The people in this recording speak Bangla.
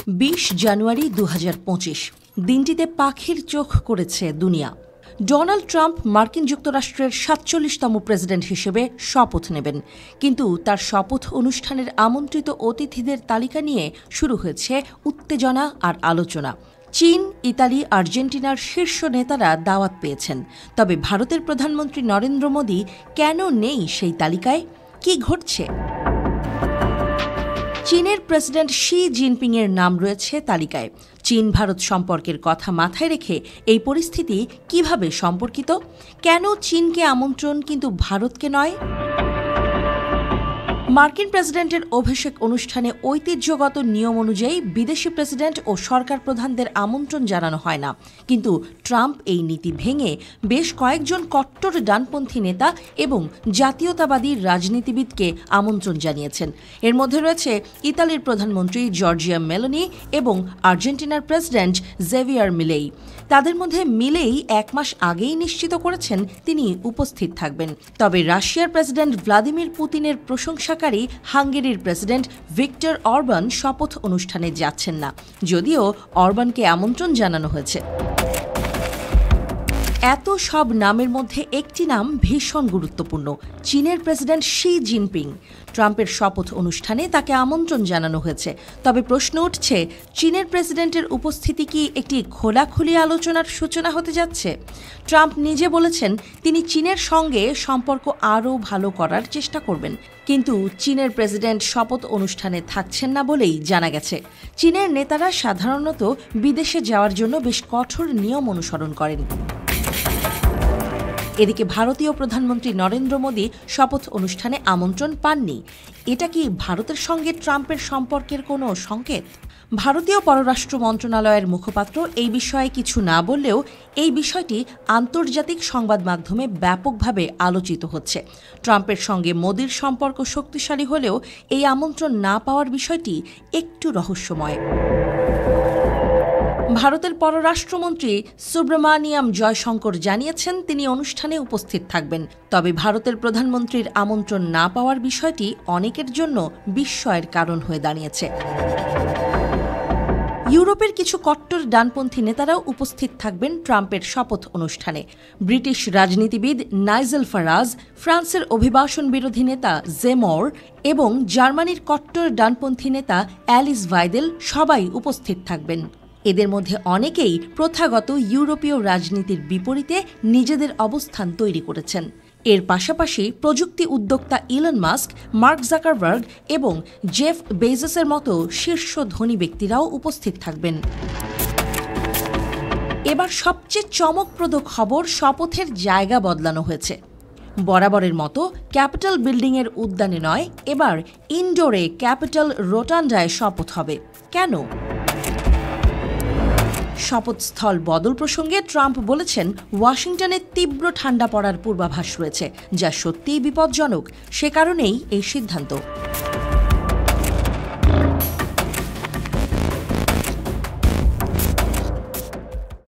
20 জানুয়ারি 2025 দিনটিতে পাখির চোখ করেছে দুনিয়া। ডোনাল্ড ট্রাম্প মার্কিন যুক্তরাষ্ট্রের ৪৭তম প্রেসিডেন্ট হিসেবে শপথ নেবেন, কিন্তু তার শপথ অনুষ্ঠানের আমন্ত্রিত অতিথিদের তালিকা নিয়ে শুরু হয়েছে উত্তেজনা আর আলোচনা। চীন, ইতালি, আর্জেন্টিনার শীর্ষ নেতারা দাওয়াত পেয়েছেন, তবে ভারতের প্রধানমন্ত্রী নরেন্দ্র মোদি কেন নেই সেই তালিকায়? কি ঘটছে? চীনের প্রেসিডেন্ট শি জিনপিংয়ের নাম রয়েছে তালিকায়। চীন ভারত সম্পর্কের কথা মাথায় রেখে এই পরিস্থিতি কিভাবে সম্পর্কিত? কেন চীনকে আমন্ত্রণ কিন্তু ভারতকে নয়? মার্কিন প্রেসিডেন্টের অভিষেক অনুষ্ঠানে ঐতিহ্যগত নিয়ম অনুযায়ী বিদেশি প্রেসিডেন্ট ও সরকার প্রধানদের আমন্ত্রণ জানানো হয় না, কিন্তু ট্রাম্প এই নীতি ভেঙে বেশ কয়েকজন কট্টর ডানপন্থী নেতা এবং জাতীয়তাবাদী রাজনীতিবিদকে আমন্ত্রণ জানিয়েছেন। এর মধ্যে রয়েছে ইতালির প্রধানমন্ত্রী জর্জিয়া মেলোনি এবং আর্জেন্টিনার প্রেসিডেন্ট জেভিয়ার মিলেই। তাদের মধ্যে মিলেই 1 মাস আগেই নিশ্চিত করেছেন তিনি উপস্থিত থাকবেন। তবে রাশিয়ার প্রেসিডেন্ট ভ্লাদিমির পুতিনের প্রশংসাকারী হাঙ্গেরির প্রেসিডেন্ট ভিক্টর অরবান শপথ অনুষ্ঠানে যাচ্ছেন না, যদিও অরবানকে আমন্ত্রণ জানানো হয়েছে। এত সব নামের মধ্যে একটি নাম ভীষণ গুরুত্বপূর্ণ, চীনের প্রেসিডেন্ট শি জিনপিং। ট্রাম্পের শপথ অনুষ্ঠানে তাকে আমন্ত্রণ জানানো হয়েছে, তবে প্রশ্ন উঠছে, চীনের প্রেসিডেন্টের উপস্থিতি কি একটি খোলাখুলি আলোচনার সূচনা হতে যাচ্ছে? ট্রাম্প নিজে বলেছেন তিনি চীনের সঙ্গে সম্পর্ক আরও ভালো করার চেষ্টা করবেন, কিন্তু চীনের প্রেসিডেন্ট শপথ অনুষ্ঠানে থাকছেন না বলেই জানা গেছে। চীনের নেতারা সাধারণত বিদেশে যাওয়ার জন্য বেশ কঠোর নিয়ম অনুসরণ করেন। এদিকে ভারতীয় প্রধানমন্ত্রী নরেন্দ্র মোদি শপথ অনুষ্ঠানে আমন্ত্রণ পাননি। এটা কি ভারতের সঙ্গে ট্রাম্পের সম্পর্কের কোনো সংকেত? ভারতীয় পররাষ্ট্র মন্ত্রণালয়ের মুখপাত্র এই বিষয়ে কিছু না বললেও এই বিষয়টি আন্তর্জাতিক সংবাদ মাধ্যমে ব্যাপকভাবে আলোচিত হচ্ছে। ট্রাম্পের সঙ্গে মোদির সম্পর্ক শক্তিশালী হলেও এই আমন্ত্রণ না পাওয়ার বিষয়টি একটু রহস্যময়। ভারতের পররাষ্ট্রমন্ত্রী সুব্রমানিয়াম জয়শঙ্কর জানিয়েছেন তিনি অনুষ্ঠানে উপস্থিত থাকবেন, তবে ভারতের প্রধানমন্ত্রীর আমন্ত্রণ না পাওয়ার বিষয়টি অনেকের জন্য বিস্ময়ের কারণ হয়ে দাঁড়িয়েছে। ইউরোপের কিছু কট্টর ডানপন্থী নেতারাও উপস্থিত থাকবেন ট্রাম্পের শপথ অনুষ্ঠানে। ব্রিটিশ রাজনীতিবিদ নাইজেল ফারাজ, ফ্রান্সের অভিবাসন বিরোধী নেতা জেমর এবং জার্মানির কট্টর ডানপন্থী নেতা অ্যালিস ভাইদেল সবাই উপস্থিত থাকবেন। এদের মধ্যে অনেকেই প্রথাগত ইউরোপীয় রাজনীতির বিপরীতে নিজেদের অবস্থান তৈরি করেছেন। এর পাশাপাশি প্রযুক্তি উদ্যোক্তা ইলন মাস্ক, মার্ক জাকারবার্গ এবং জেফ বেজোসের মতো শীর্ষ ধনী ব্যক্তিরাও উপস্থিত থাকবেন। এবার সবচেয়ে চমকপ্রদ খবর, শপথের জায়গা বদলানো হয়েছে। বরাবরের মতো ক্যাপিটাল বিল্ডিংয়ের উদ্যানে নয়, এবার ইনডোরে ক্যাপিটাল রোটান্ডায় শপথ হবে। কেন? শপথস্থল বদল প্রসঙ্গে ট্রাম্প বলেছেন ওয়াশিংটনে তীব্র ঠান্ডা পড়ার পূর্বাভাস রয়েছে, যা সত্যিই বিপজ্জনক। সে কারণেই এই সিদ্ধান্ত।